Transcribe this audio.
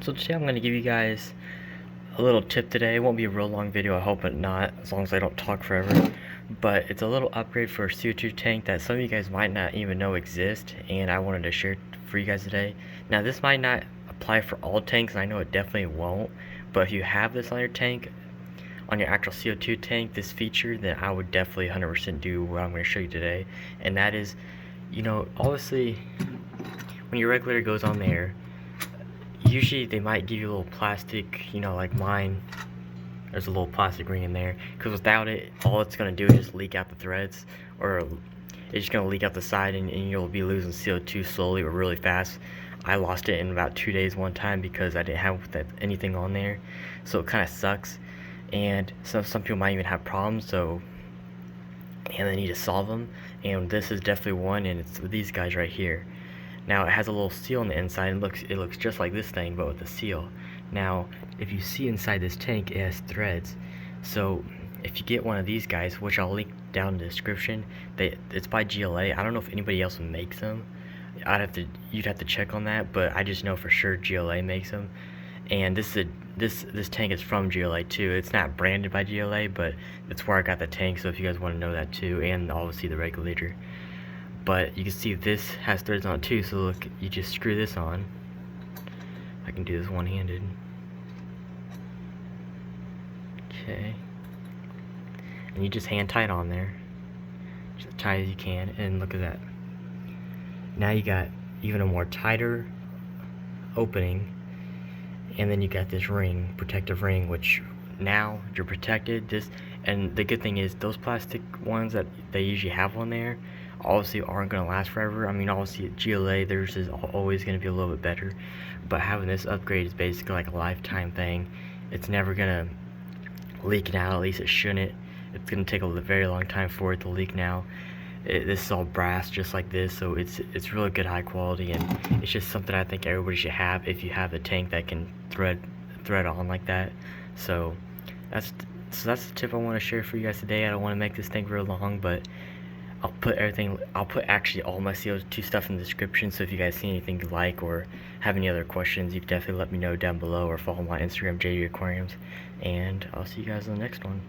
So today I'm going to give you guys a little tip today. It won't be a real long video, I hope it not, as long as I don't talk forever. But it's a little upgrade for a CO2 tank that some of you guys might not even know exist, and I wanted to share it for you guys today. Now this might not apply for all tanks, and I know it definitely won't, but if you have this on your tank, on your actual CO2 tank, this feature, then I would definitely 100% do what I'm going to show you today. And that is, obviously when your regulator goes on there, usually they might give you a little plastic, like mine, there's a little plastic ring in there, because without it, all it's going to do is just leak out the threads, or it's just going to leak out the side, and you'll be losing CO2 slowly or really fast. I lost it in about 2 days one time because I didn't have anything on there, so it kind of sucks. And some people might even have problems, and they need to solve them, and this is definitely one, and it's with these guys right here. Now it has a little seal on the inside, and it looks just like this thing, but with a seal. Now, if you see inside this tank, it has threads. So if you get one of these guys, which I'll link down in the description, it's by GLA. I don't know if anybody else makes them. You'd have to check on that, but I just know for sure GLA makes them. And this tank is from GLA too. It's not branded by GLA, but that's where I got the tank. So if you guys want to know that too, and obviously the regulator. But you can see this has threads on it too, so look, you just screw this on. I can do this one-handed. Okay. And you just hand tight on there. Just as tight as you can, and look at that. Now you got even a more tighter opening, and then you got this ring, protective ring, which now you're protected. And the good thing is those plastic ones that they usually have on there obviously aren't going to last forever. I mean, obviously at GLA theirs is always going to be a little bit better, but having this upgrade is basically like a lifetime thing. It's never going to leak now, at least it shouldn't. It's going to take a very long time for it to leak now. This is all brass just like this, so it's really good, high quality, and it's just something I think everybody should have if you have a tank that can thread on like that. So that's the tip I want to share for you guys today. I don't want to make this thing real long, but I'll put actually all my CO2 stuff in the description, so if you guys see anything you like or have any other questions, you can definitely let me know down below, or follow my Instagram, JD Aquariums, and I'll see you guys in the next one.